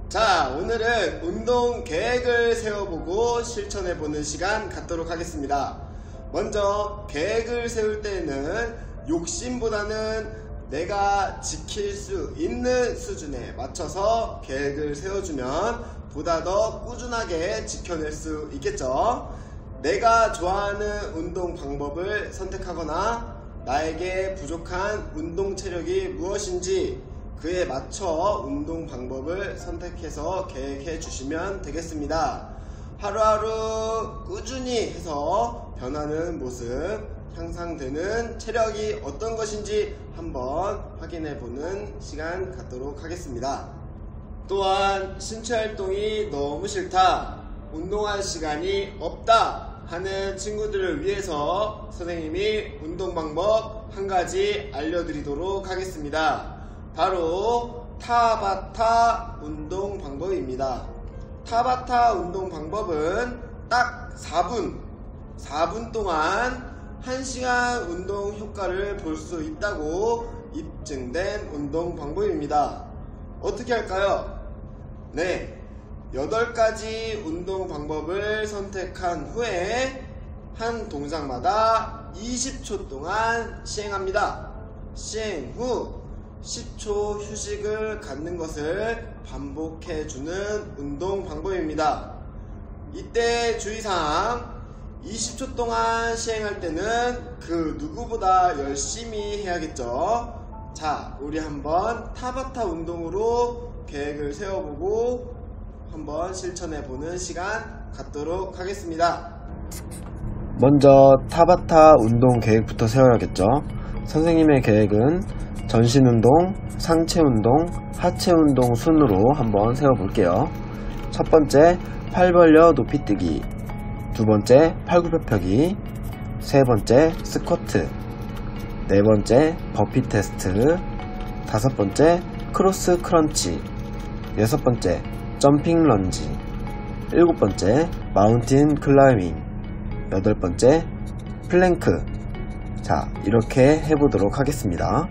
자, 오늘은 운동 계획을 세워보고 실천해보는 시간 갖도록 하겠습니다. 먼저 계획을 세울 때는 욕심보다는 내가 지킬 수 있는 수준에 맞춰서 계획을 세워주면 보다 더 꾸준하게 지켜낼 수 있겠죠. 내가 좋아하는 운동 방법을 선택하거나 나에게 부족한 운동 체력이 무엇인지 그에 맞춰 운동 방법을 선택해서 계획해 주시면 되겠습니다. 하루하루 꾸준히 해서 변하는 모습, 향상되는 체력이 어떤 것인지 한번 확인해 보는 시간 갖도록 하겠습니다. 또한 신체 활동이 너무 싫다, 운동할 시간이 없다 하는 친구들을 위해서 선생님이 운동 방법 한 가지 알려드리도록 하겠습니다. 바로 타바타 운동 방법입니다. 타바타 운동 방법은 딱 4분 동안 1시간 운동 효과를 볼 수 있다고 입증된 운동 방법입니다. 어떻게 할까요? 네, 8가지 운동 방법을 선택한 후에 한 동작마다 20초 동안 시행합니다. 시행 후 10초 휴식을 갖는 것을 반복해주는 운동 방법입니다. 이때 주의사항, 20초 동안 시행할 때는 그 누구보다 열심히 해야겠죠. 자, 우리 한번 타바타 운동으로 계획을 세워보고 한번 실천해보는 시간 갖도록 하겠습니다. 먼저 타바타 운동 계획부터 세워야겠죠. 선생님의 계획은 전신운동, 상체운동, 하체운동 순으로 한번 세워볼게요. 첫 번째, 팔 벌려 높이뛰기, 두 번째, 팔굽혀펴기, 세 번째, 스쿼트, 네 번째, 버피 테스트, 다섯 번째, 크로스 크런치, 여섯 번째, 점핑 런지, 일곱 번째, 마운틴 클라이밍, 여덟 번째, 플랭크. 자, 이렇게 해보도록 하겠습니다.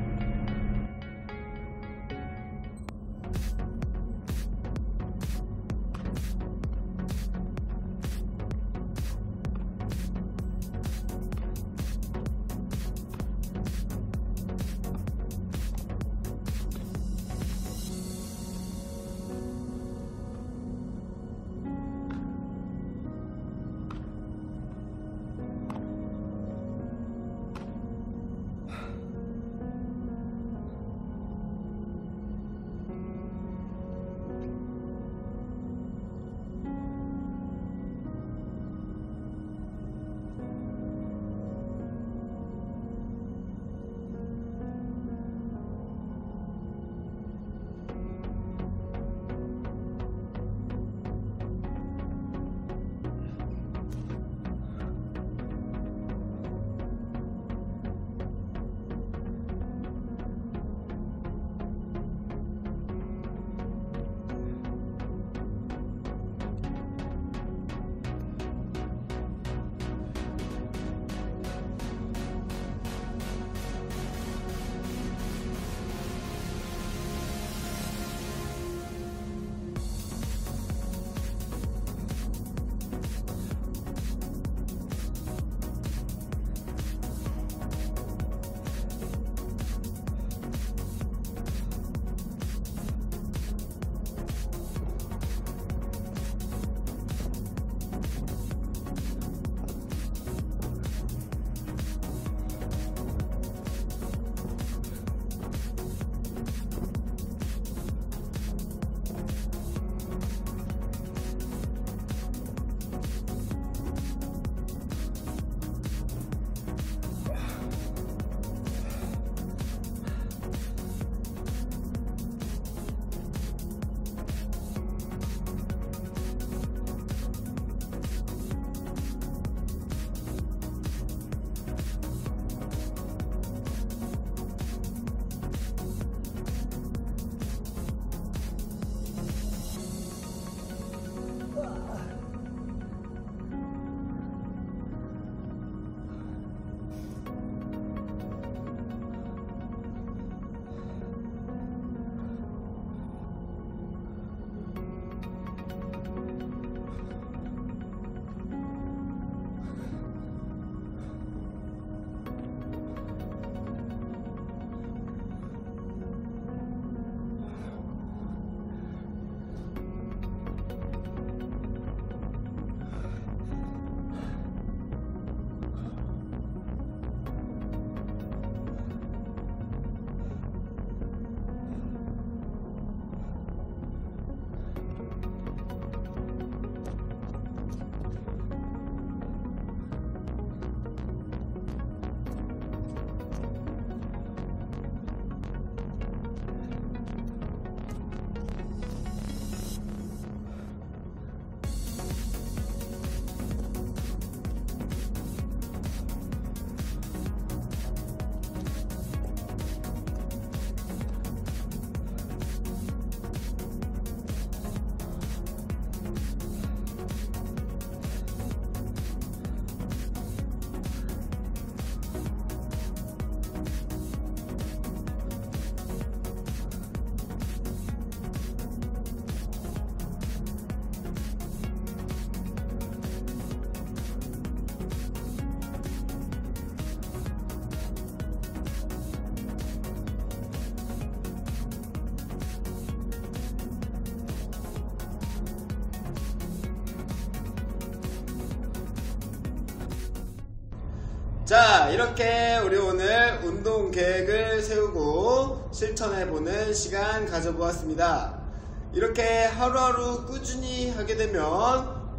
자, 이렇게 우리 오늘 운동 계획을 세우고 실천해보는 시간 가져보았습니다. 이렇게 하루하루 꾸준히 하게 되면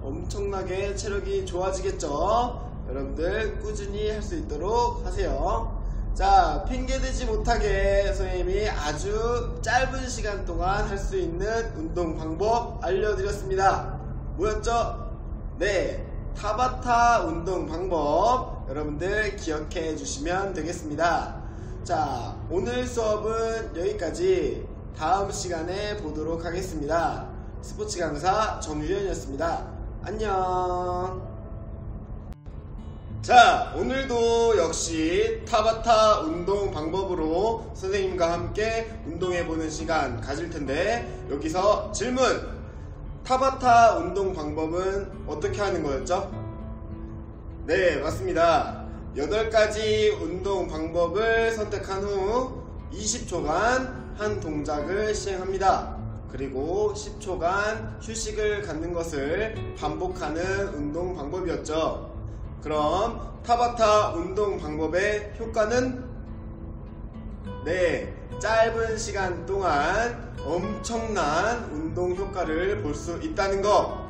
엄청나게 체력이 좋아지겠죠? 여러분들 꾸준히 할 수 있도록 하세요. 자, 핑계대지 못하게 선생님이 아주 짧은 시간 동안 할 수 있는 운동 방법 알려드렸습니다. 뭐였죠? 네, 타바타 운동 방법 여러분들 기억해 주시면 되겠습니다. 자, 오늘 수업은 여기까지. 다음 시간에 보도록 하겠습니다. 스포츠 강사 정유현이었습니다. 안녕. 자, 오늘도 역시 타바타 운동 방법으로 선생님과 함께 운동해보는 시간 가질 텐데, 여기서 질문! 타바타 운동 방법은 어떻게 하는 거였죠? 네, 맞습니다. 8가지 운동 방법을 선택한 후 20초간 한 동작을 시행합니다. 그리고 10초간 휴식을 갖는 것을 반복하는 운동 방법이었죠. 그럼 타바타 운동 방법의 효과는? 네, 짧은 시간 동안 엄청난 운동 효과를 볼 수 있다는 거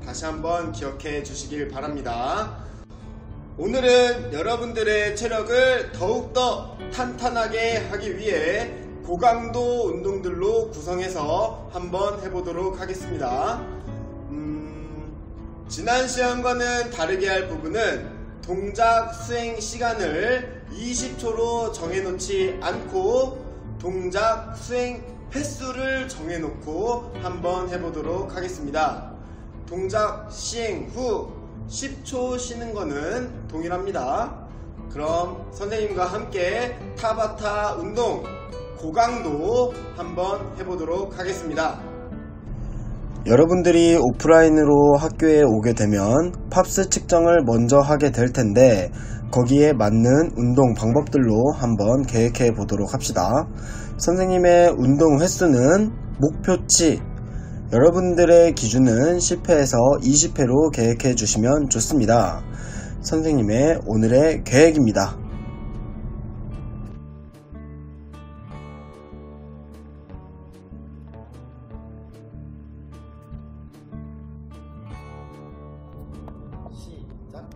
다시 한번 기억해 주시길 바랍니다. 오늘은 여러분들의 체력을 더욱더 탄탄하게 하기 위해 고강도 운동들로 구성해서 한번 해보도록 하겠습니다. 지난 시간과는 다르게 할 부분은 동작 수행 시간을 20초로 정해놓지 않고 동작 수행 횟수를 정해놓고 한번 해보도록 하겠습니다. 동작 시행 후 10초 쉬는 거는 동일합니다. 그럼 선생님과 함께 타바타 운동 고강도 한번 해보도록 하겠습니다. 여러분들이 오프라인으로 학교에 오게 되면 팝스 측정을 먼저 하게 될 텐데 거기에 맞는 운동 방법들로 한번 계획해 보도록 합시다. 선생님의 운동 횟수는 목표치, 여러분들의 기준은 10회에서 20회로 계획해 주시면 좋습니다. 선생님의 오늘의 계획입니다. 시작.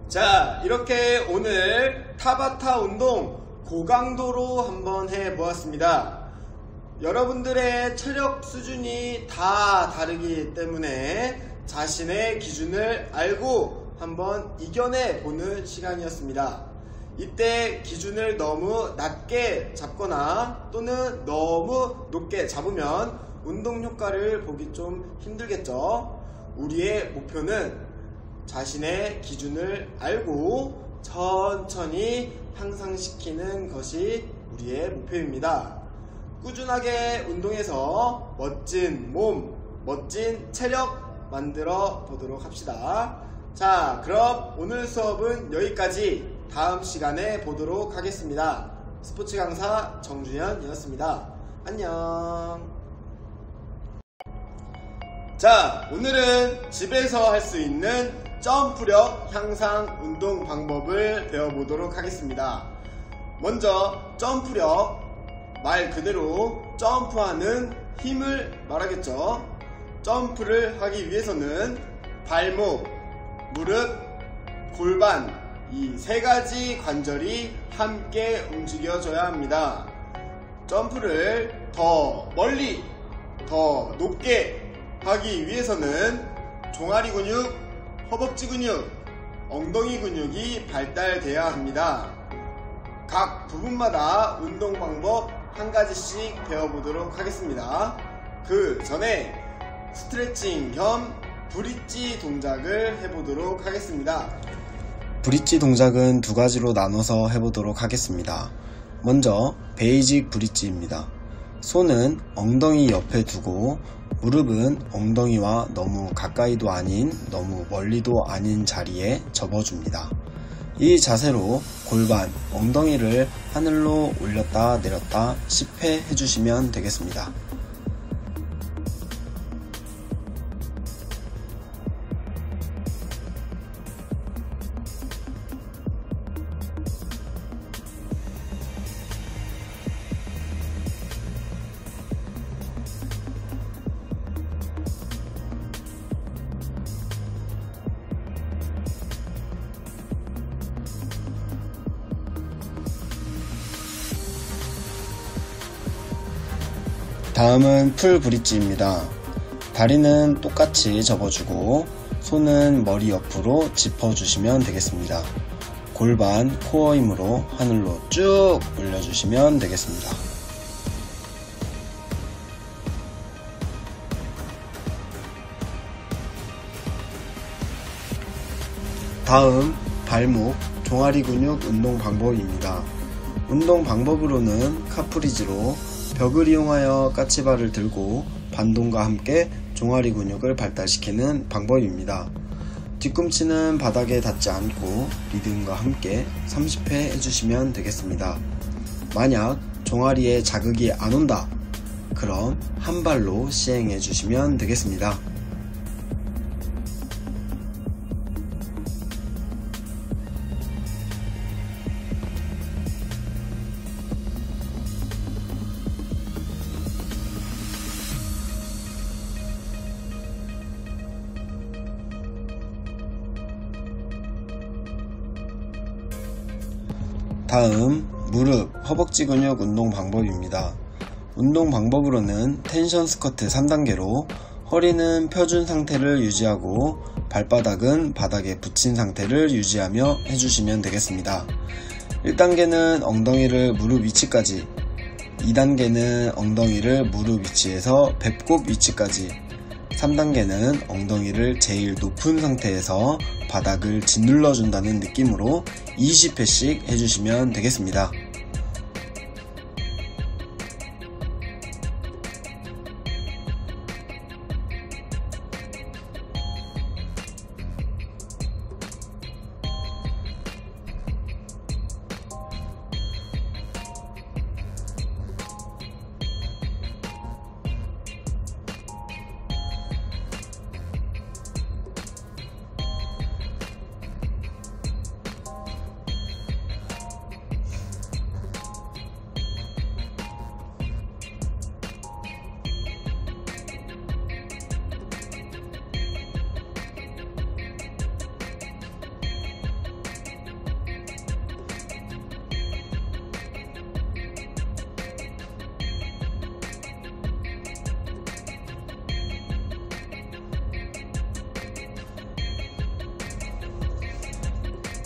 자, 이렇게 오늘 타바타 운동 고강도로 한번 해보았습니다. 여러분들의 체력 수준이 다 다르기 때문에 자신의 기준을 알고 한번 이겨내 보는 시간이었습니다. 이때 기준을 너무 낮게 잡거나 또는 너무 높게 잡으면 운동 효과를 보기 좀 힘들겠죠. 우리의 목표는 자신의 기준을 알고 천천히 향상시키는 것이 우리의 목표입니다. 꾸준하게 운동해서 멋진 몸, 멋진 체력 만들어 보도록 합시다. 자, 그럼 오늘 수업은 여기까지. 다음 시간에 보도록 하겠습니다. 스포츠 강사 정준현이었습니다. 안녕. 자, 오늘은 집에서 할 수 있는 점프력 향상 운동 방법을 배워보도록 하겠습니다. 먼저 점프력, 말 그대로 점프하는 힘을 말하겠죠. 점프를 하기 위해서는 발목, 무릎, 골반 이 세 가지 관절이 함께 움직여줘야 합니다. 점프를 더 멀리, 더 높게 하기 위해서는 종아리 근육, 허벅지 근육, 엉덩이 근육이 발달돼야 합니다. 각 부분마다 운동 방법 한 가지씩 배워보도록 하겠습니다. 그 전에 스트레칭 겸 브릿지 동작을 해보도록 하겠습니다. 브릿지 동작은 두 가지로 나눠서 해보도록 하겠습니다. 먼저 베이직 브릿지입니다. 손은 엉덩이 옆에 두고 무릎은 엉덩이와 너무 가까이도 아닌 너무 멀리도 아닌 자리에 접어줍니다. 이 자세로 골반, 엉덩이를 하늘로 올렸다 내렸다 10회 해주시면 되겠습니다. 다음은 풀 브릿지입니다. 다리는 똑같이 접어주고 손은 머리 옆으로 짚어주시면 되겠습니다. 골반, 코어 힘으로 하늘로 쭉 올려주시면 되겠습니다. 다음 발목, 종아리 근육 운동 방법입니다. 운동 방법으로는 카프리즈로 벽을 이용하여 까치발을 들고 반동과 함께 종아리 근육을 발달시키는 방법입니다. 뒤꿈치는 바닥에 닿지 않고 리듬과 함께 30회 해주시면 되겠습니다. 만약 종아리에 자극이 안 온다, 그럼 한 발로 시행해 주시면 되겠습니다. 다음 무릎, 허벅지 근육 운동 방법입니다. 운동 방법으로는 텐션 스쿼트 3단계로 허리는 펴준 상태를 유지하고 발바닥은 바닥에 붙인 상태를 유지하며 해주시면 되겠습니다. 1단계는 엉덩이를 무릎 위치까지, 2단계는 엉덩이를 무릎 위치에서 배꼽 위치까지, 3단계는 엉덩이를 제일 높은 상태에서 바닥을 짓눌러 준다는 느낌으로 20회씩 해주시면 되겠습니다.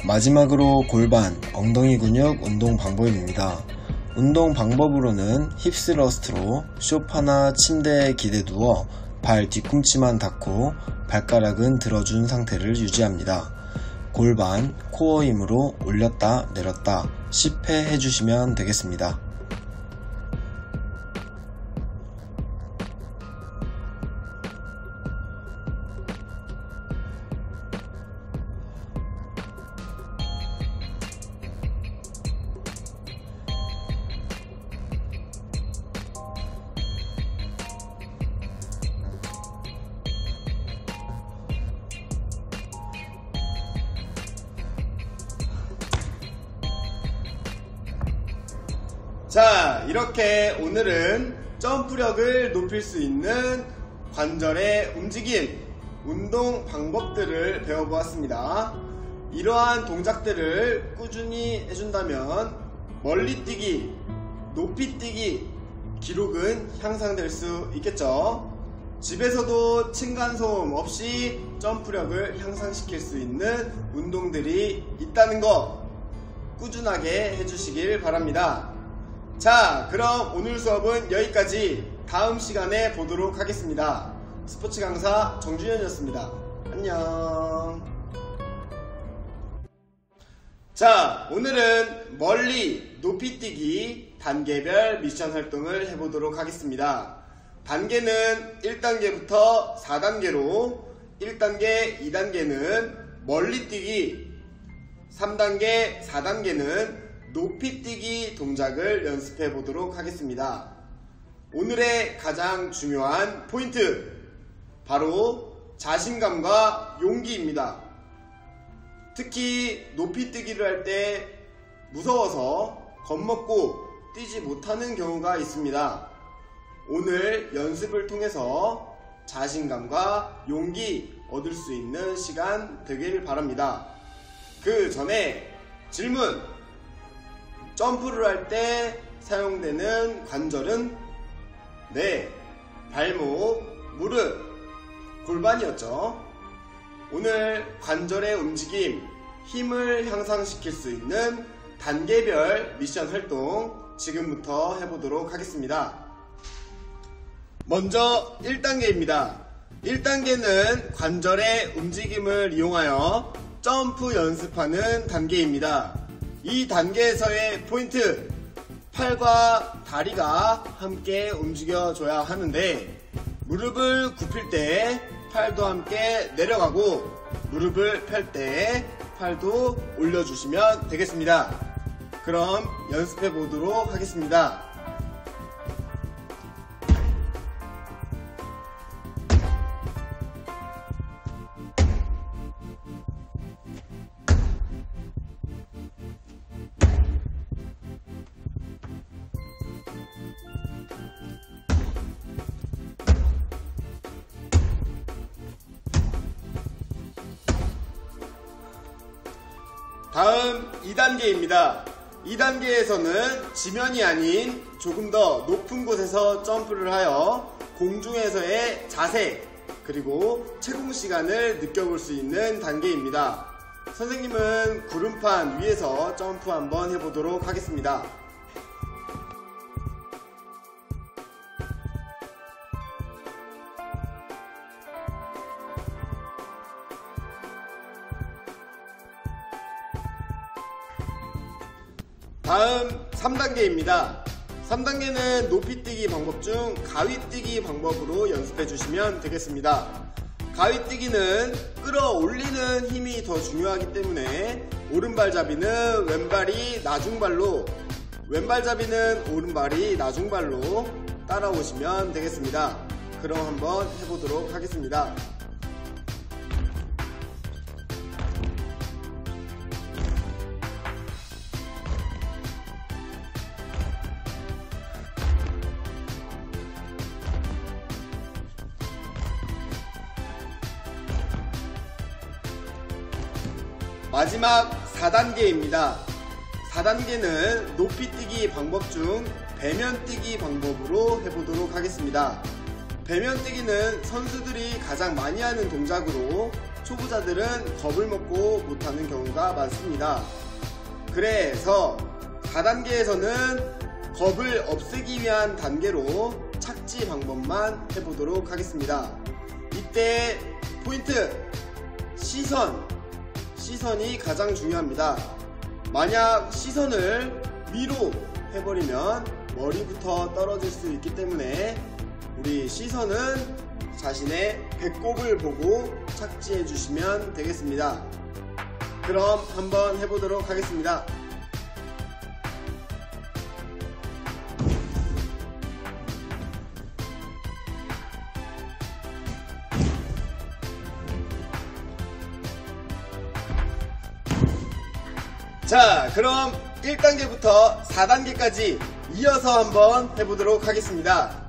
마지막으로 골반, 엉덩이 근육 운동 방법입니다. 운동 방법으로는 힙스러스트로 소파나 침대에 기대 두어 발 뒤꿈치만 닿고 발가락은 들어준 상태를 유지합니다. 골반, 코어 힘으로 올렸다 내렸다 10회 해주시면 되겠습니다. 자, 이렇게 오늘은 점프력을 높일 수 있는 관절의 움직임, 운동 방법들을 배워보았습니다. 이러한 동작들을 꾸준히 해준다면 멀리 뛰기, 높이 뛰기 기록은 향상될 수 있겠죠. 집에서도 층간소음 없이 점프력을 향상시킬 수 있는 운동들이 있다는 거 꾸준하게 해주시길 바랍니다. 자, 그럼 오늘 수업은 여기까지. 다음 시간에 보도록 하겠습니다. 스포츠 강사 정준현이었습니다. 안녕. 자, 오늘은 멀리 높이뛰기 단계별 미션 활동을 해보도록 하겠습니다. 단계는 1단계부터 4단계로 1단계, 2단계는 멀리뛰기, 3단계, 4단계는 높이뛰기 동작을 연습해 보도록 하겠습니다. 오늘의 가장 중요한 포인트, 바로 자신감과 용기입니다. 특히 높이뛰기를 할 때 무서워서 겁먹고 뛰지 못하는 경우가 있습니다. 오늘 연습을 통해서 자신감과 용기 얻을 수 있는 시간 되길 바랍니다. 그 전에 질문! 점프를 할 때 사용되는 관절은? 네, 발목, 무릎, 골반이었죠. 오늘 관절의 움직임, 힘을 향상시킬 수 있는 단계별 미션 활동 지금부터 해보도록 하겠습니다. 먼저 1단계입니다. 1단계는 관절의 움직임을 이용하여 점프 연습하는 단계입니다. 이 단계에서의 포인트, 팔과 다리가 함께 움직여줘야 하는데 무릎을 굽힐 때 팔도 함께 내려가고 무릎을 펼 때 팔도 올려주시면 되겠습니다. 그럼 연습해 보도록 하겠습니다. 다음 2단계입니다. 2단계에서는 지면이 아닌 조금 더 높은 곳에서 점프를 하여 공중에서의 자세 그리고 채공 시간을 느껴볼 수 있는 단계입니다. 선생님은 구름판 위에서 점프 한번 해보도록 하겠습니다. 다음 3단계입니다. 3단계는 높이뛰기 방법 중 가위뛰기 방법으로 연습해 주시면 되겠습니다. 가위뛰기는 끌어올리는 힘이 더 중요하기 때문에 오른발잡이는 왼발이 나중발로, 왼발잡이는 오른발이 나중발로 따라오시면 되겠습니다. 그럼 한번 해보도록 하겠습니다. 마지막 4단계입니다. 4단계는 높이뛰기 방법 중 배면뛰기 방법으로 해보도록 하겠습니다. 배면뛰기는 선수들이 가장 많이 하는 동작으로 초보자들은 겁을 먹고 못하는 경우가 많습니다. 그래서 4단계에서는 겁을 없애기 위한 단계로 착지 방법만 해보도록 하겠습니다. 이때 포인트, 시선이 가장 중요합니다. 만약 시선을 위로 해버리면 머리부터 떨어질 수 있기 때문에 우리 시선은 자신의 배꼽을 보고 착지해 주시면 되겠습니다. 그럼 한번 해보도록 하겠습니다. 자, 그럼 1단계부터 4단계까지 이어서 한번 해보도록 하겠습니다.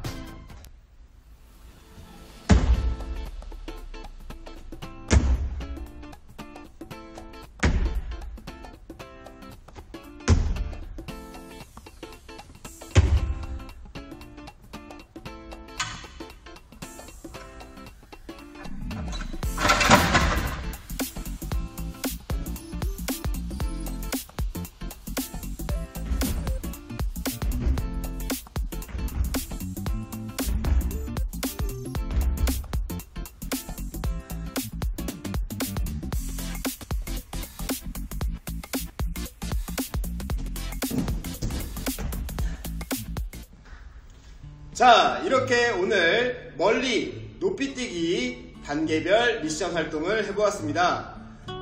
자, 이렇게 오늘 멀리 높이뛰기 단계별 미션 활동을 해보았습니다.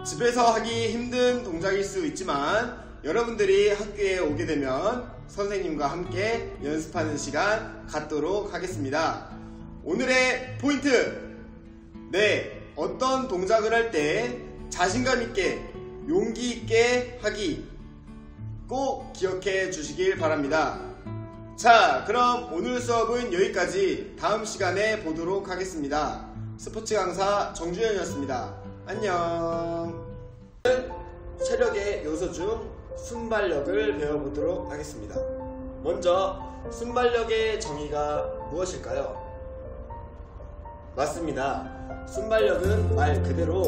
집에서 하기 힘든 동작일 수 있지만 여러분들이 학교에 오게 되면 선생님과 함께 연습하는 시간 갖도록 하겠습니다. 오늘의 포인트! 네, 어떤 동작을 할 때 자신감 있게 용기 있게 하기 꼭 기억해 주시길 바랍니다. 자, 그럼 오늘 수업은 여기까지. 다음 시간에 보도록 하겠습니다. 스포츠 강사 정주현이었습니다. 안녕. 체력의 요소 중 순발력을 배워보도록 하겠습니다. 먼저 순발력의 정의가 무엇일까요? 맞습니다. 순발력은 말 그대로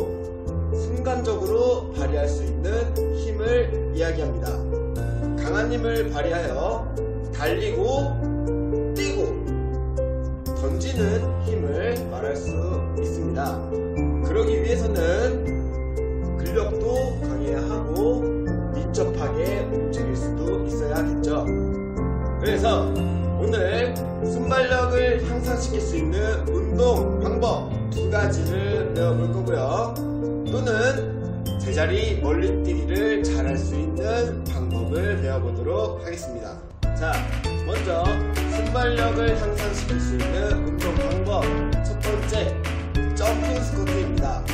순간적으로 발휘할 수 있는 힘을 이야기합니다. 강한 힘을 발휘하여 달리고 뛰고 던지는 힘을 말할 수 있습니다. 그러기 위해서는 근력도 강해야 하고 민첩하게 움직일 수도 있어야겠죠. 그래서 오늘 순발력을 향상시킬 수 있는 운동 방법 2가지를 배워볼 거고요. 또는 제자리 멀리뛰기를 잘할 수 있는 방법을 배워보도록 하겠습니다. 자, 먼저 순발력을 향상시킬 수 있는 운동 방법 첫 번째, 점프 스쿼트입니다.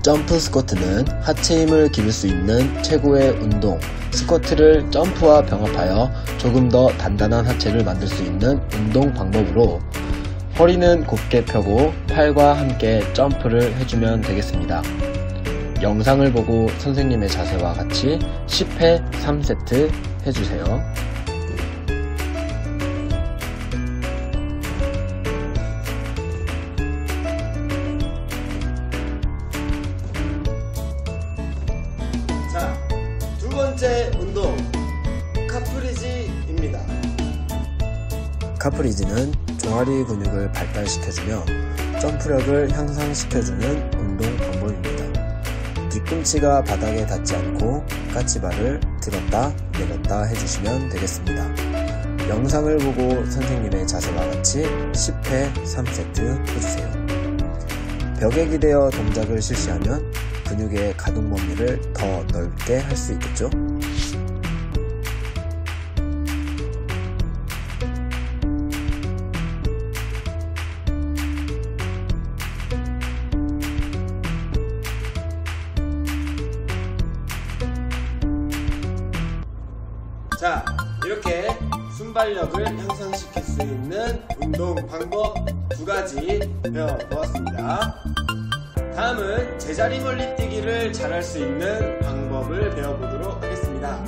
점프 스쿼트는 하체 힘을 기를 수 있는 최고의 운동. 스쿼트를 점프와 병합하여 조금 더 단단한 하체를 만들 수 있는 운동 방법으로 허리는 곱게 펴고 팔과 함께 점프를 해주면 되겠습니다. 영상을 보고 선생님의 자세와 같이 10회 3세트 해주세요. 자, 두 번째 운동 카프리지입니다. 카프리지는 종아리 근육을 발달시켜주며 점프력을 향상시켜주는 운동 방법입니다. 뒤꿈치가 바닥에 닿지 않고 까치발을 들었다 내렸다 해주시면 되겠습니다. 영상을 보고 선생님의 자세와 같이 10회 3세트 해주세요. 벽에 기대어 동작을 실시하면 근육의 가동 범위를 더 넓게 할 수 있겠죠? 자, 이렇게 순발력을 향상시킬 수 있는 운동 방법 2가지 배워보았습니다. 다음은 제자리 멀리뛰기를 잘할 수 있는 방법을 배워보도록 하겠습니다.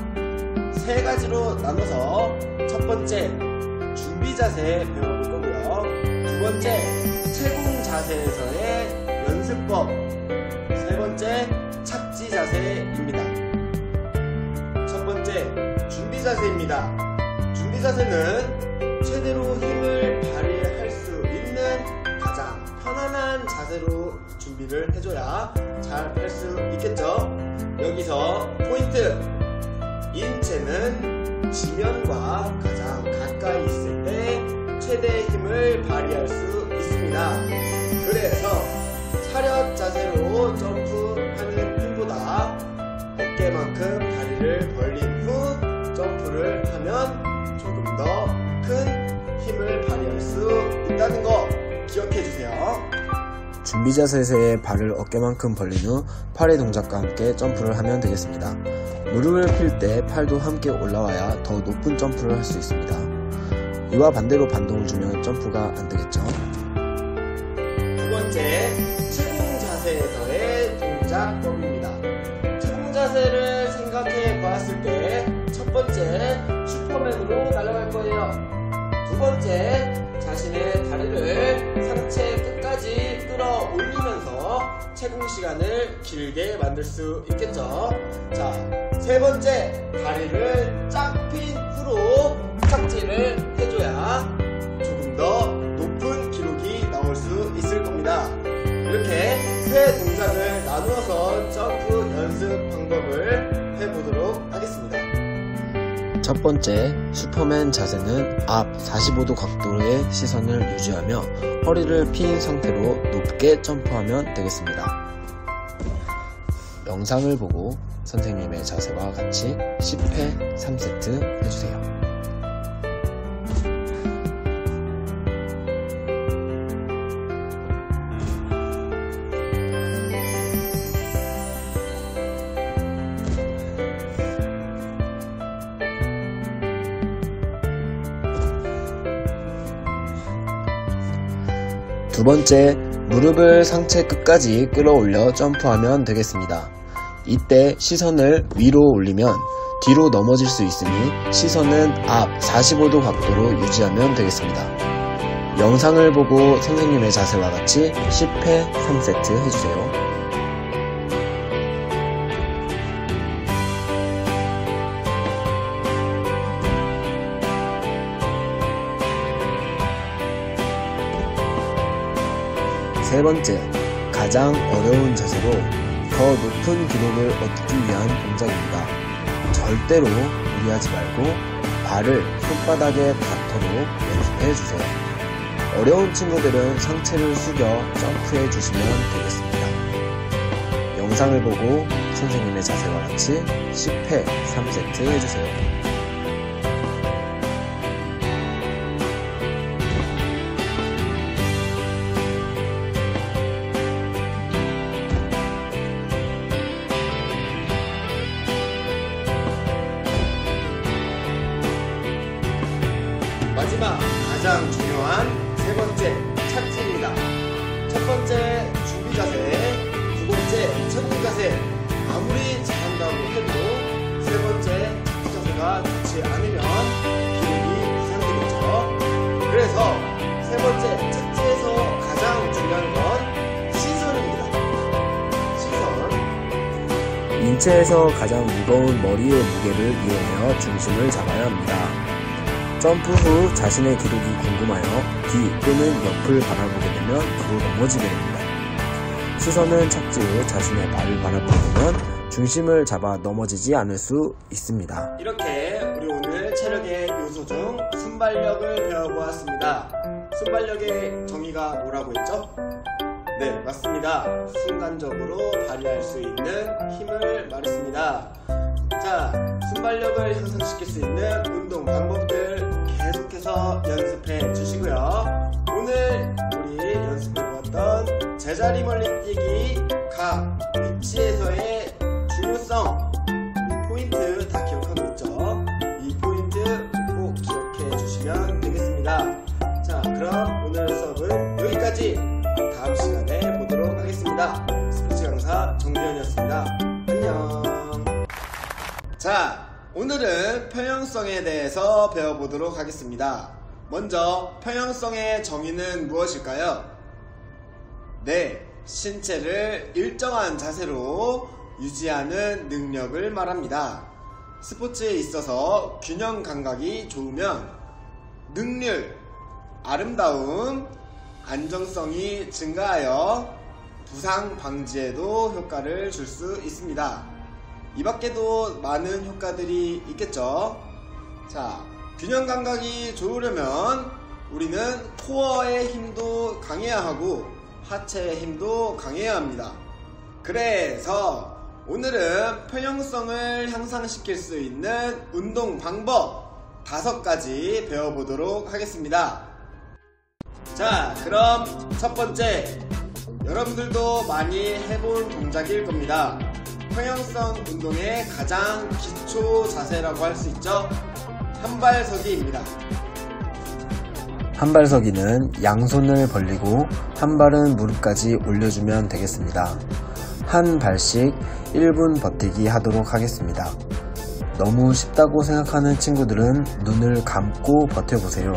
3가지로 나눠서 첫 번째, 준비 자세 배워볼 거고요. 두 번째, 채공 자세에서의 연습법. 세 번째, 착지 자세입니다. 첫 번째, 준비 자세입니다. 준비 자세는 최대로 힘을 발휘할 수 있는 가장 편안한 자세로 준비를 해줘야 잘 할 수 있겠죠. 여기서 포인트! 인체는 지면과 가장 가까이 있을 때 최대 힘을 발휘할 수 있습니다. 그래서 차렷 자세로 점프하는 힘보다 어깨만큼 다리를 벌린 후 점프를 하면 조금 더 큰 힘을 발휘할 수 있다는 거 기억해 주세요. 준비 자세에서의 발을 어깨만큼 벌린 후 팔의 동작과 함께 점프를 하면 되겠습니다. 무릎을 필 때 팔도 함께 올라와야 더 높은 점프를 할 수 있습니다. 이와 반대로 반동을 주면 점프가 안 되겠죠. 두 번째, 채공 자세에서의 동작법입니다. 채공 자세를 생각해 보았을 때 첫 번째, 슈퍼맨으로 날아갈 거예요. 두 번째, 자신의 다리를 상체 끝까지 끌어 올리면서 채공 시간을 길게 만들 수 있겠죠. 자, 세 번째, 다리를 쫙 핀 후로 착지를 해줘야 조금 더 높은 기록이 나올 수 있을 겁니다. 이렇게 세 동작을 나누어서 점프 연습 방법을 해보도록 하겠습니다. 첫 번째, 슈퍼맨 자세는 앞 45도 각도의 시선을 유지하며 허리를 핀 상태로 높게 점프하면 되겠습니다. 영상을 보고 선생님의 자세와 같이 10회 3세트 해주세요. 두 번째, 무릎을 상체 끝까지 끌어올려 점프하면 되겠습니다. 이때 시선을 위로 올리면 뒤로 넘어질 수 있으니 시선은 앞 45도 각도로 유지하면 되겠습니다. 영상을 보고 선생님의 자세와 같이 10회 3세트 해주세요. 세 번째, 가장 어려운 자세로 더 높은 기록을 얻기 위한 동작입니다. 절대로 무리하지 말고 발을 손바닥에 닿도록 연습해주세요. 어려운 친구들은 상체를 숙여 점프해 주시면 되겠습니다. 영상을 보고 선생님의 자세와 같이 10회 3세트 해주세요. 마지막 가장 중요한 세 번째 차트입니다. 첫 번째 준비 자세, 두 번째 천국 자세. 아무리 잘한다고 해도 세 번째 차트 자세가 좋지 않으면 기록이 이상되겠죠. 그래서 세 번째 차트에서 가장 중요한 건 시선입니다. 시선. 인체에서 가장 무거운 머리의 무게를 이용하여 중심을 잡아야 합니다. 점프 후 자신의 기록이 궁금하여 뒤 또는 옆을 바라보게 되면 뒤로 넘어지게 됩니다. 시선은 착지 후 자신의 발을 바라보게 되면 중심을 잡아 넘어지지 않을 수 있습니다. 이렇게 우리 오늘 체력의 요소 중 순발력을 배워보았습니다. 순발력의 정의가 뭐라고 했죠? 네, 맞습니다. 순간적으로 발휘할 수 있는 힘을 말했습니다. 자, 순발력을 향상시킬 수 있는 운동 방법들 계속해서 연습해 주시고요. 오늘 우리 연습해보았던 제자리 멀리 뛰기 각 위치에서의 중요성, 이 포인트 다 기억하고 있죠? 이 포인트 꼭 기억해 주시면 되겠습니다. 자, 그럼 오늘 수업은 여기까지. 다음 시간에 보도록 하겠습니다. 스포츠 강사 정재현이었습니다. 안녕. 자, 오늘은 평형성에 대해서 배워보도록 하겠습니다. 먼저 평형성의 정의는 무엇일까요? 네, 신체를 일정한 자세로 유지하는 능력을 말합니다. 스포츠에 있어서 균형 감각이 좋으면 능률, 아름다움, 안정성이 증가하여 부상 방지에도 효과를 줄 수 있습니다. 이 밖에도 많은 효과들이 있겠죠. 자, 균형 감각이 좋으려면 우리는 코어의 힘도 강해야 하고 하체의 힘도 강해야 합니다. 그래서 오늘은 평형성을 향상시킬 수 있는 운동 방법 5가지 배워보도록 하겠습니다. 자, 그럼 첫 번째, 여러분들도 많이 해본 동작일 겁니다. 평형성 운동의 가장 기초 자세라고 할 수 있죠. 한발서기입니다. 한발서기는 양손을 벌리고 한 발은 무릎까지 올려주면 되겠습니다. 한 발씩 1분 버티기 하도록 하겠습니다. 너무 쉽다고 생각하는 친구들은 눈을 감고 버텨보세요.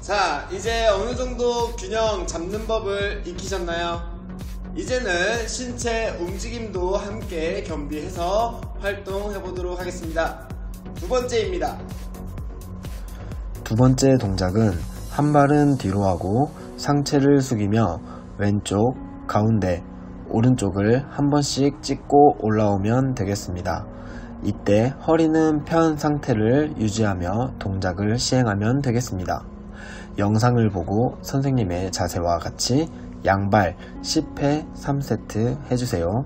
자, 이제 어느 정도 균형 잡는 법을 익히셨나요? 이제는 신체 움직임도 함께 겸비해서 활동해 보도록 하겠습니다. 두 번째입니다. 두 번째 동작은 한 발은 뒤로 하고 상체를 숙이며 왼쪽, 가운데, 오른쪽을 한 번씩 찍고 올라오면 되겠습니다. 이때 허리는 편 상태를 유지하며 동작을 시행하면 되겠습니다. 영상을 보고 선생님의 자세와 같이 양발 10회 3세트 해주세요.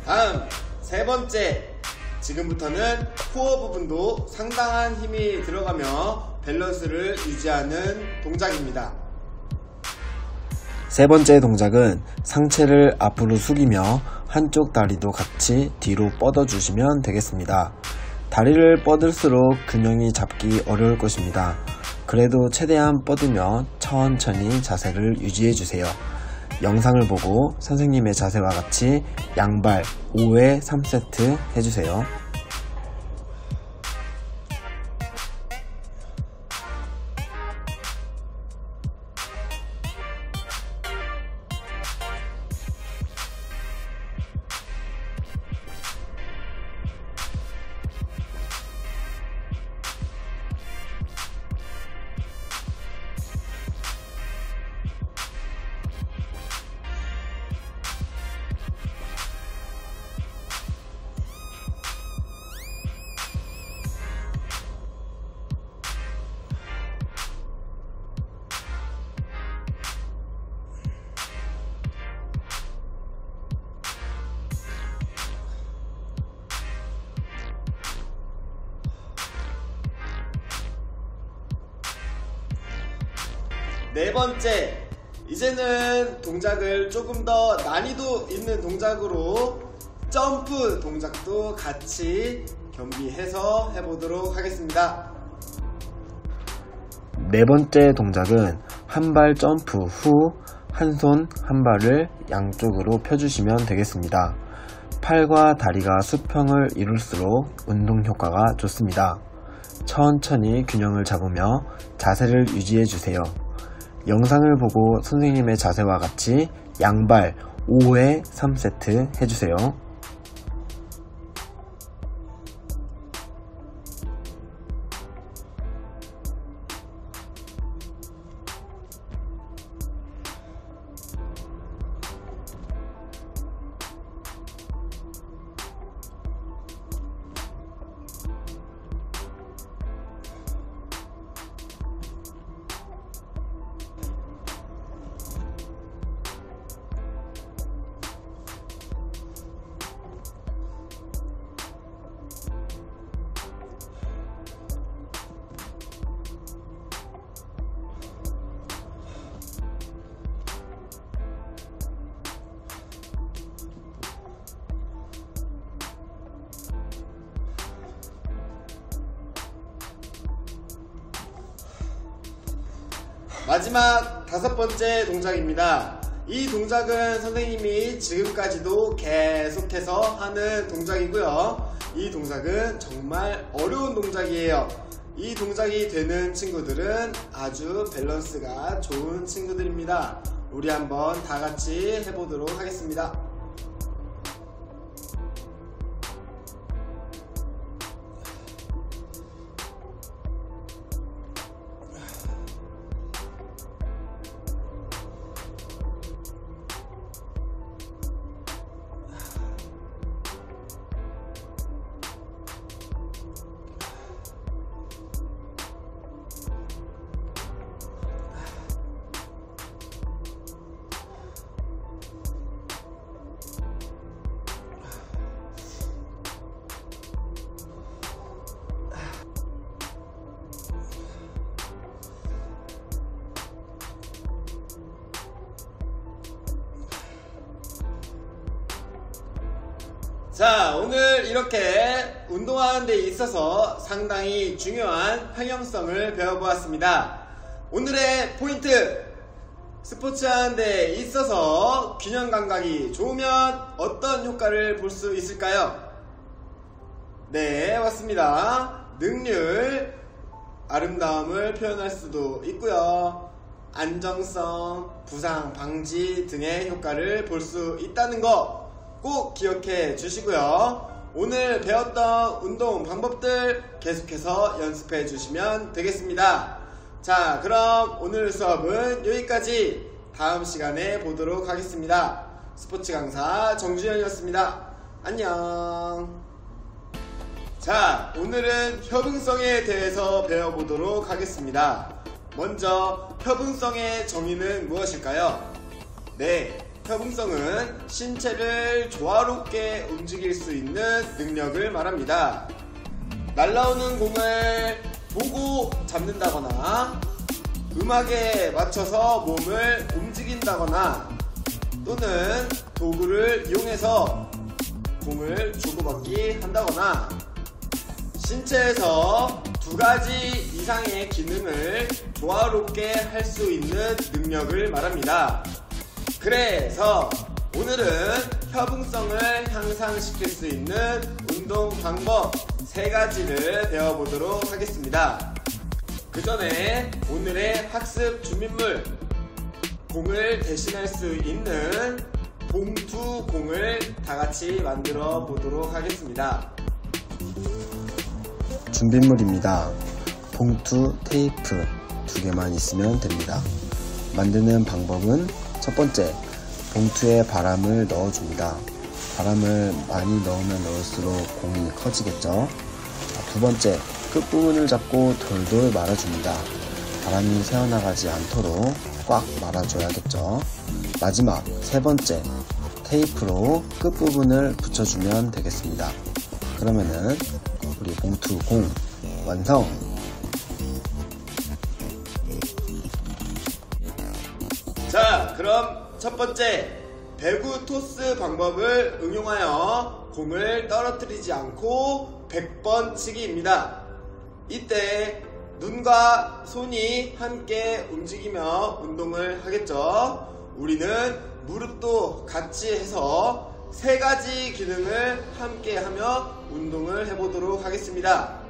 다음 세 번째, 지금부터는 코어 부분도 상당한 힘이 들어가며 밸런스를 유지하는 동작입니다. 세 번째 동작은 상체를 앞으로 숙이며 한쪽 다리도 같이 뒤로 뻗어주시면 되겠습니다. 다리를 뻗을수록 균형이 잡기 어려울 것입니다. 그래도 최대한 뻗으며 천천히 자세를 유지해주세요. 영상을 보고 선생님의 자세와 같이 양발 5회 3세트 해주세요. 네 번째, 이제는 동작을 조금 더 난이도 있는 동작으로 점프 동작도 같이 겸비해서 해보도록 하겠습니다. 네 번째 동작은 한 발 점프 후 한 손 한 발을 양쪽으로 펴주시면 되겠습니다. 팔과 다리가 수평을 이룰수록 운동 효과가 좋습니다. 천천히 균형을 잡으며 자세를 유지해주세요. 영상을 보고 선생님의 자세와 같이 양발 5회 3세트 해주세요. 마지막 다섯 번째 동작입니다. 이 동작은 선생님이 지금까지도 계속해서 하는 동작이고요. 이 동작은 정말 어려운 동작이에요. 이 동작이 되는 친구들은 아주 밸런스가 좋은 친구들입니다. 우리 한번 다 같이 해보도록 하겠습니다. 자, 오늘 이렇게 운동하는 데 있어서 상당히 중요한 항형성을 배워보았습니다. 오늘의 포인트! 스포츠 하는 데 있어서 균형 감각이 좋으면 어떤 효과를 볼 수 있을까요? 네, 맞습니다. 능률, 아름다움을 표현할 수도 있고요. 안정성, 부상 방지 등의 효과를 볼 수 있다는 거 꼭 기억해 주시고요. 오늘 배웠던 운동 방법들 계속해서 연습해 주시면 되겠습니다. 자, 그럼 오늘 수업은 여기까지. 다음 시간에 보도록 하겠습니다. 스포츠 강사 정주현이었습니다. 안녕. 자, 오늘은 협응성에 대해서 배워보도록 하겠습니다. 먼저 협응성의 정의는 무엇일까요? 네, 협응성은 신체를 조화롭게 움직일 수 있는 능력을 말합니다. 날아오는 공을 보고 잡는다거나 음악에 맞춰서 몸을 움직인다거나 또는 도구를 이용해서 공을 주고받기 한다거나 신체에서 두 가지 이상의 기능을 조화롭게 할 수 있는 능력을 말합니다. 그래서 오늘은 협응성을 향상시킬 수 있는 운동 방법 3가지를 배워보도록 하겠습니다. 그 전에 오늘의 학습 준비물, 공을 대신할 수 있는 봉투 공을 다 같이 만들어 보도록 하겠습니다. 준비물입니다. 봉투, 테이프 2개만 있으면 됩니다. 만드는 방법은 첫 번째, 봉투에 바람을 넣어줍니다. 바람을 많이 넣으면 넣을수록 공이 커지겠죠. 두 번째, 끝부분을 잡고 돌돌 말아줍니다. 바람이 새어나가지 않도록 꽉 말아줘야겠죠. 마지막, 세 번째, 테이프로 끝부분을 붙여주면 되겠습니다. 그러면은 우리 봉투 공 완성! 자, 그럼 첫 번째, 배구 토스 방법을 응용하여 공을 떨어뜨리지 않고 100번 치기입니다. 이때 눈과 손이 함께 움직이며 운동을 하겠죠. 우리는 무릎도 같이 해서 3가지 기능을 함께 하며 운동을 해보도록 하겠습니다.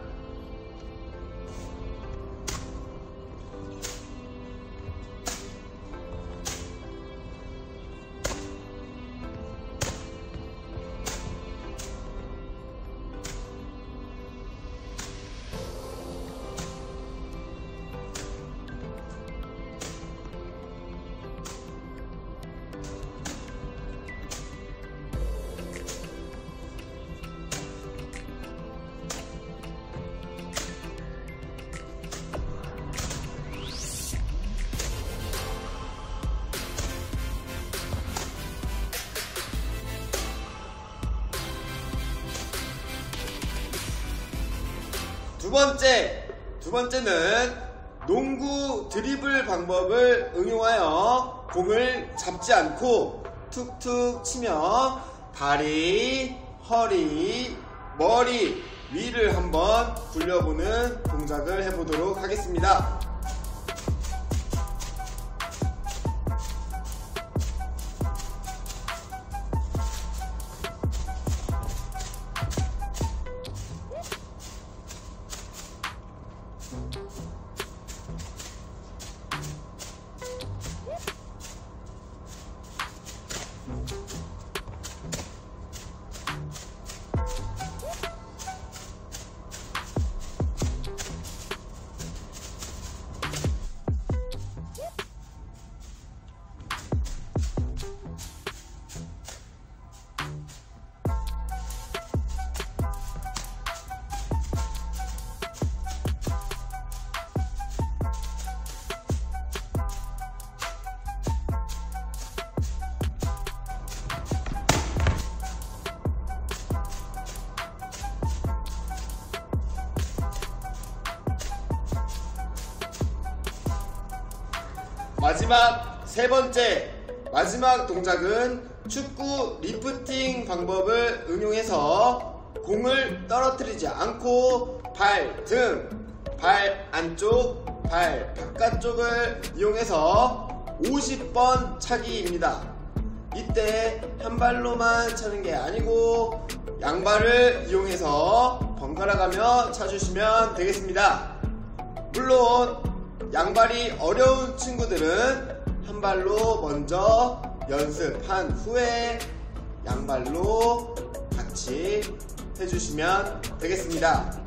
두 번째는 농구 드리블 방법을 응용하여 공을 잡지 않고 툭툭 치며 다리, 허리, 머리 위를 한번 굴려보는 동작을 해보도록 하겠습니다. 마지막 3번째, 마지막 동작은 축구 리프팅 방법을 응용해서 공을 떨어뜨리지 않고 발 등, 발 안쪽, 발 바깥쪽을 이용해서 50번 차기입니다. 이때 한 발로만 차는 게 아니고 양발을 이용해서 번갈아 가며 차주시면 되겠습니다. 물론 양발이 어려운 친구들은 한 발로 먼저 연습한 후에 양발로 같이 해주시면 되겠습니다.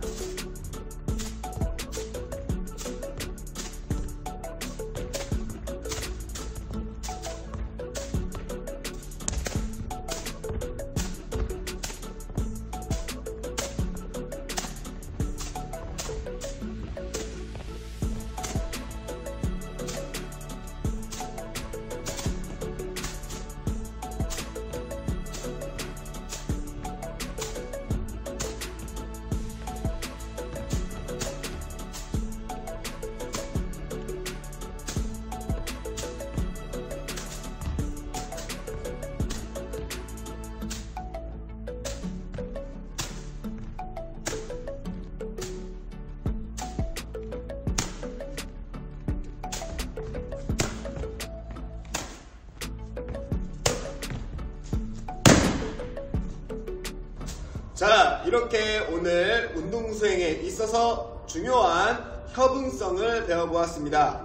자, 이렇게 오늘 운동 수행에 있어서 중요한 협응성을 배워보았습니다.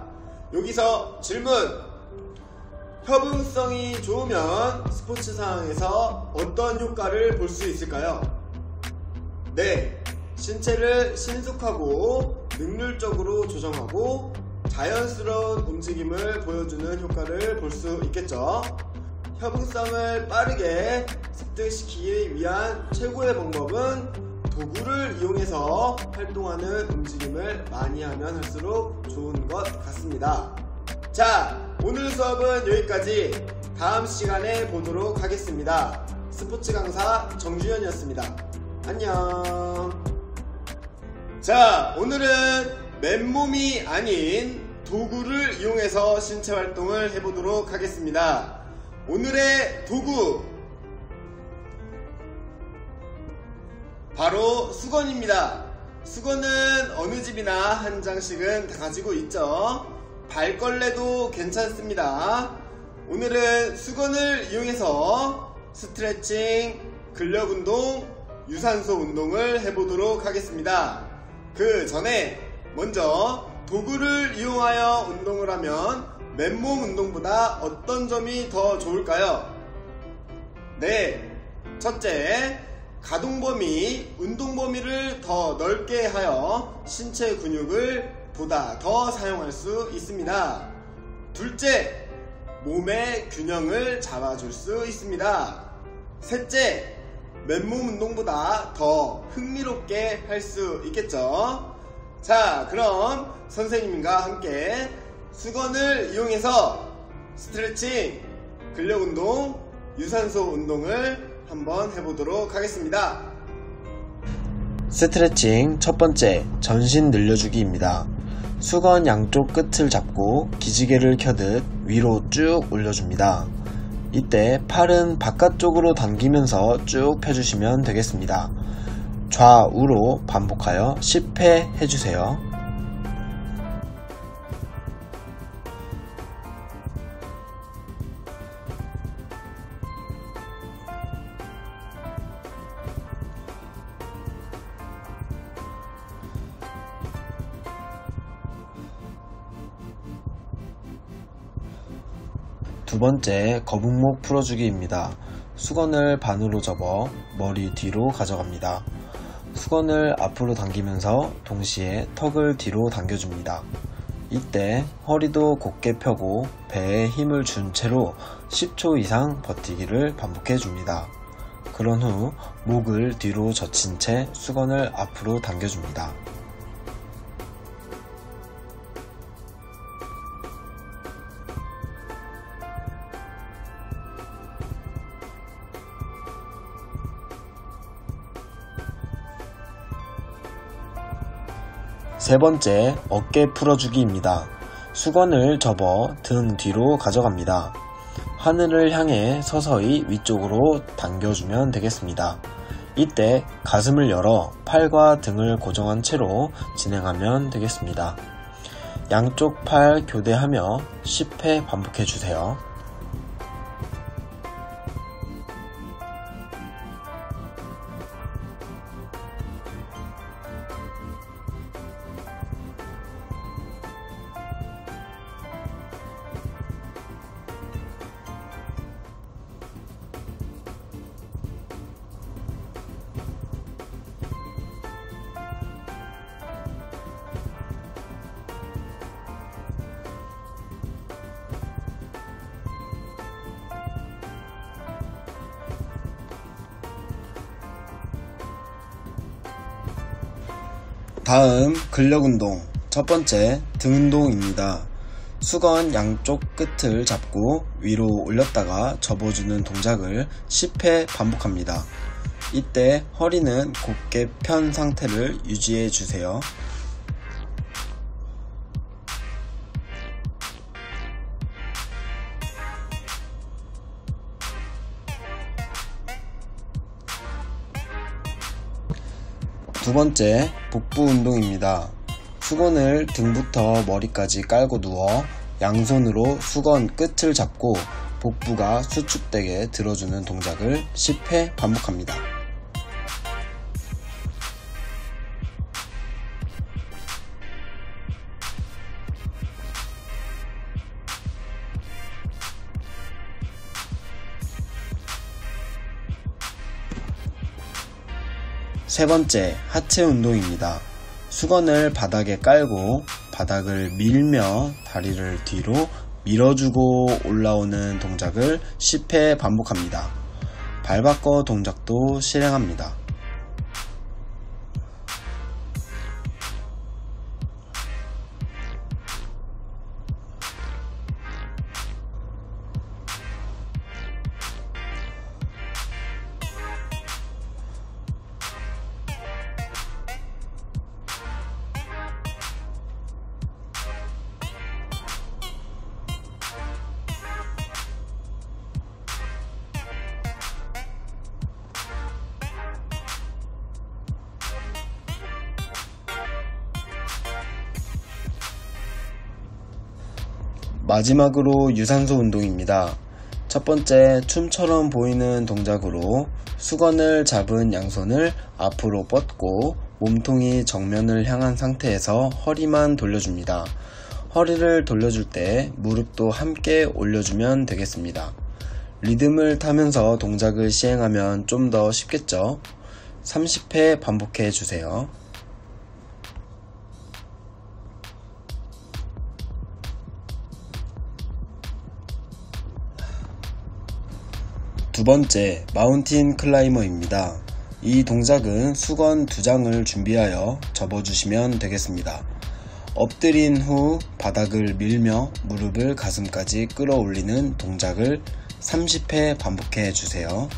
여기서 질문! 협응성이 좋으면 스포츠 상황에서 어떤 효과를 볼 수 있을까요? 네, 신체를 신속하고 능률적으로 조정하고 자연스러운 움직임을 보여주는 효과를 볼 수 있겠죠. 협응성을 빠르게 습득시키기 위한 최고의 방법은 도구를 이용해서 활동하는 움직임을 많이 하면 할수록 좋은 것 같습니다. 자, 오늘 수업은 여기까지. 다음 시간에 보도록 하겠습니다. 스포츠 강사 정주현이었습니다. 안녕. 자, 오늘은 맨몸이 아닌 도구를 이용해서 신체 활동을 해보도록 하겠습니다. 오늘의 도구 바로 수건입니다. 수건은 어느 집이나 한 장씩은 다 가지고 있죠. 발걸레도 괜찮습니다. 오늘은 수건을 이용해서 스트레칭, 근력운동, 유산소 운동을 해보도록 하겠습니다. 그 전에 먼저 도구를 이용하여 운동을 하면 맨몸 운동보다 어떤 점이 더 좋을까요? 네, 첫째, 가동 범위, 운동 범위를 더 넓게 하여 신체 근육을 보다 더 사용할 수 있습니다. 둘째, 몸의 균형을 잡아줄 수 있습니다. 셋째, 맨몸 운동보다 더 흥미롭게 할 수 있겠죠. 자, 그럼 선생님과 함께 수건을 이용해서 스트레칭, 근력운동, 유산소 운동을 한번 해보도록 하겠습니다. 스트레칭 첫 번째, 전신 늘려주기입니다. 수건 양쪽 끝을 잡고 기지개를 켜듯 위로 쭉 올려줍니다. 이때 팔은 바깥쪽으로 당기면서 쭉 펴주시면 되겠습니다. 좌우로 반복하여 10회 해주세요. 두 번째, 거북목 풀어주기입니다. 수건을 반으로 접어 머리 뒤로 가져갑니다. 수건을 앞으로 당기면서 동시에 턱을 뒤로 당겨줍니다. 이때 허리도 곧게 펴고 배에 힘을 준 채로 10초 이상 버티기를 반복해줍니다. 그런 후 목을 뒤로 젖힌 채 수건을 앞으로 당겨줍니다. 세 번째, 어깨 풀어주기입니다. 수건을 접어 등 뒤로 가져갑니다. 하늘을 향해 서서히 위쪽으로 당겨주면 되겠습니다. 이때 가슴을 열어 팔과 등을 고정한 채로 진행하면 되겠습니다. 양쪽 팔 교대하며 10회 반복해주세요. 다음 근력운동 첫 번째 등운동입니다. 수건 양쪽 끝을 잡고 위로 올렸다가 접어주는 동작을 10회 반복합니다. 이때 허리는 곧게 편 상태를 유지해 주세요. 두 번째 복부 운동입니다. 수건을 등부터 머리까지 깔고 누워 양손으로 수건 끝을 잡고 복부가 수축되게 들어주는 동작을 10회 반복합니다. 세 번째 하체 운동입니다. 수건을 바닥에 깔고 바닥을 밀며 다리를 뒤로 밀어주고 올라오는 동작을 10회 반복합니다. 발 바꿔 동작도 실행합니다. 마지막으로 유산소 운동입니다. 첫 번째 춤처럼 보이는 동작으로 수건을 잡은 양손을 앞으로 뻗고 몸통이 정면을 향한 상태에서 허리만 돌려줍니다. 허리를 돌려줄 때 무릎도 함께 올려주면 되겠습니다. 리듬을 타면서 동작을 시행하면 좀 더 쉽겠죠? 30회 반복해 주세요. 두 번째 마운틴 클라이머입니다. 이 동작은 수건 2장을 준비하여 접어주시면 되겠습니다. 엎드린 후 바닥을 밀며 무릎을 가슴까지 끌어올리는 동작을 30회 반복해 주세요.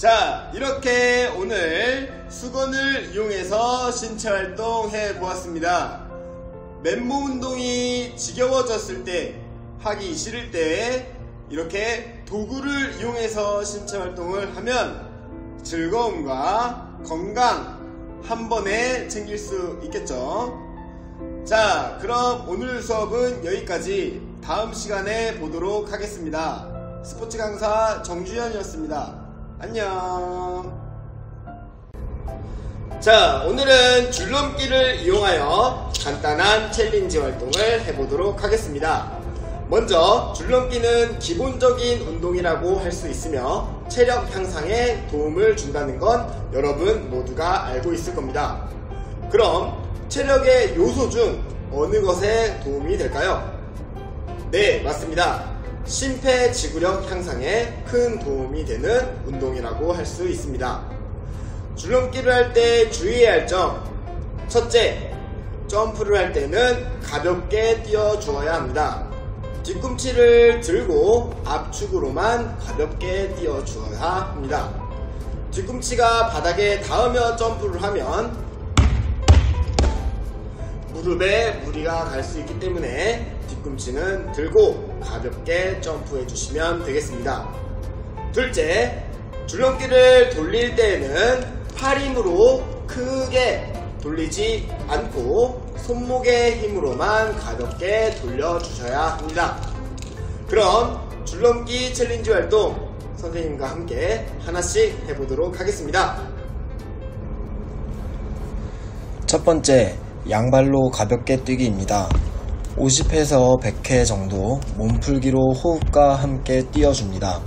자, 이렇게 오늘 수건을 이용해서 신체활동 해보았습니다. 맨몸 운동이 지겨워졌을 때, 하기 싫을 때 이렇게 도구를 이용해서 신체활동을 하면 즐거움과 건강 한 번에 챙길 수 있겠죠. 자, 그럼 오늘 수업은 여기까지. 다음 시간에 보도록 하겠습니다. 스포츠 강사 정주현이었습니다. 안녕. 자, 오늘은 줄넘기를 이용하여 간단한 챌린지 활동을 해보도록 하겠습니다. 먼저 줄넘기는 기본적인 운동이라고 할 수 있으며 체력 향상에 도움을 준다는 건 여러분 모두가 알고 있을 겁니다. 그럼 체력의 요소 중 어느 것에 도움이 될까요? 네, 맞습니다. 심폐지구력 향상에 큰 도움이 되는 운동이라고 할 수 있습니다. 줄넘기를 할 때 주의해야 할 점, 첫째, 점프를 할 때는 가볍게 뛰어 주어야 합니다. 뒤꿈치를 들고 압축으로만 가볍게 뛰어 주어야 합니다. 뒤꿈치가 바닥에 닿으며 점프를 하면 무릎에 무리가 갈 수 있기 때문에 뒤꿈치는 들고 가볍게 점프해 주시면 되겠습니다. 둘째, 줄넘기를 돌릴 때에는 팔 힘으로 크게 돌리지 않고 손목의 힘으로만 가볍게 돌려주셔야 합니다. 그럼 줄넘기 챌린지 활동 선생님과 함께 하나씩 해보도록 하겠습니다. 첫 번째, 양발로 가볍게 뛰기입니다. 50회에서 100회 정도 몸풀기로 호흡과 함께 뛰어줍니다.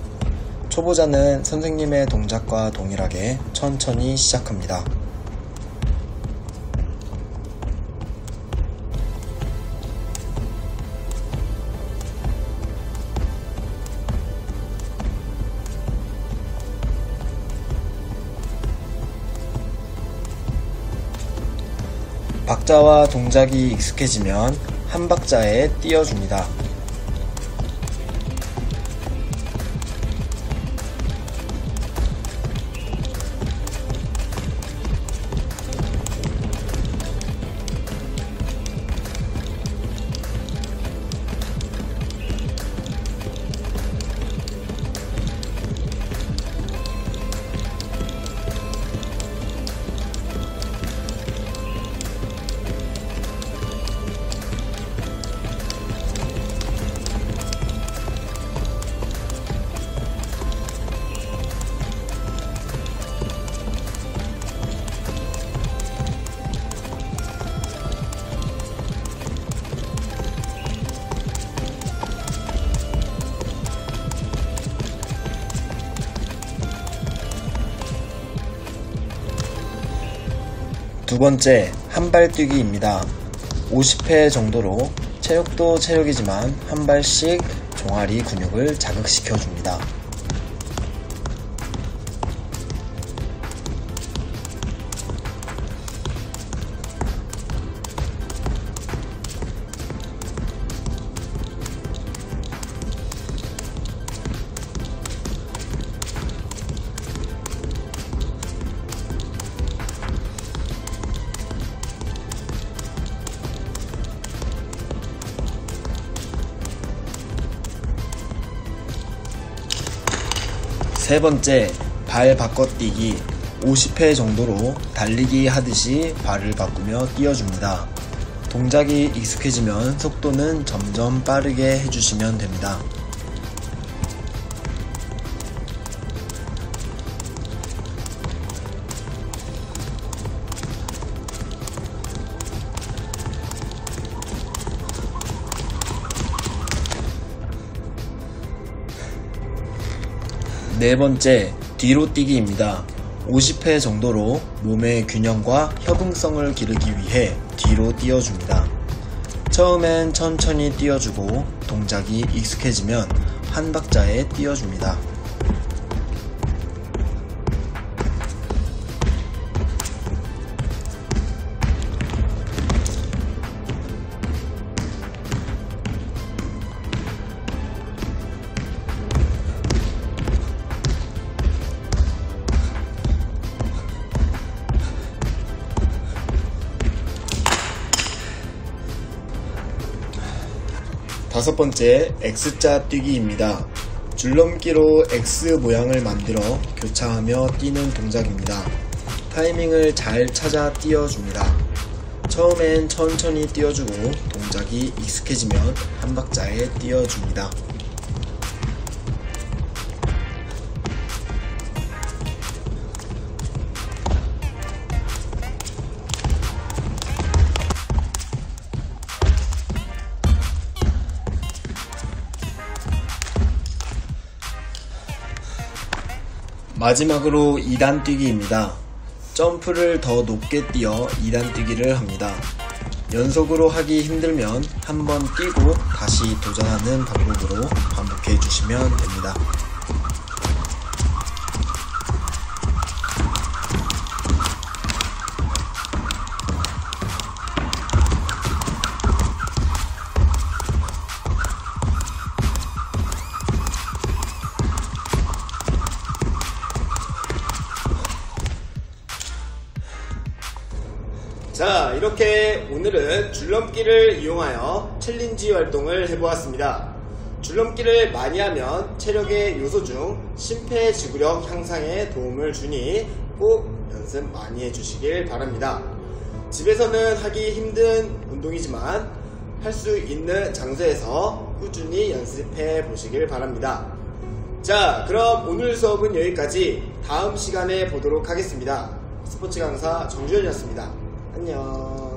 초보자는 선생님의 동작과 동일하게 천천히 시작합니다. 박자와 동작이 익숙해지면 한 박자에 띄워줍니다. 두 번째, 한발뛰기입니다. 50회 정도로 체력도 체력이지만 한 발씩 종아리 근육을 자극시켜줍니다. 세 번째, 발 바꿔뛰기. 50회 정도로 달리기 하듯이 발을 바꾸며 뛰어줍니다. 동작이 익숙해지면 속도는 점점 빠르게 해주시면 됩니다. 네 번째, 뒤로 뛰기입니다. 50회 정도로 몸의 균형과 협응성을 기르기 위해 뒤로 뛰어줍니다. 처음엔 천천히 뛰어주고 동작이 익숙해지면 한 박자에 뛰어줍니다. 다섯 번째, X자 뛰기입니다. 줄넘기로 X 모양을 만들어 교차하며 뛰는 동작입니다. 타이밍을 잘 찾아 뛰어줍니다. 처음엔 천천히 뛰어주고 동작이 익숙해지면 한 박자에 뛰어줍니다. 마지막으로 2단 뛰기입니다. 점프를 더 높게 뛰어 2단 뛰기를 합니다. 연속으로 하기 힘들면 한번 뛰고 다시 도전하는 방법으로 반복해 주시면 됩니다. 자, 이렇게 오늘은 줄넘기를 이용하여 챌린지 활동을 해보았습니다. 줄넘기를 많이 하면 체력의 요소 중 심폐지구력 향상에 도움을 주니 꼭 연습 많이 해주시길 바랍니다. 집에서는 하기 힘든 운동이지만 할 수 있는 장소에서 꾸준히 연습해 보시길 바랍니다. 자, 그럼 오늘 수업은 여기까지. 다음 시간에 보도록 하겠습니다. 스포츠 강사 정주현이었습니다. 안녕.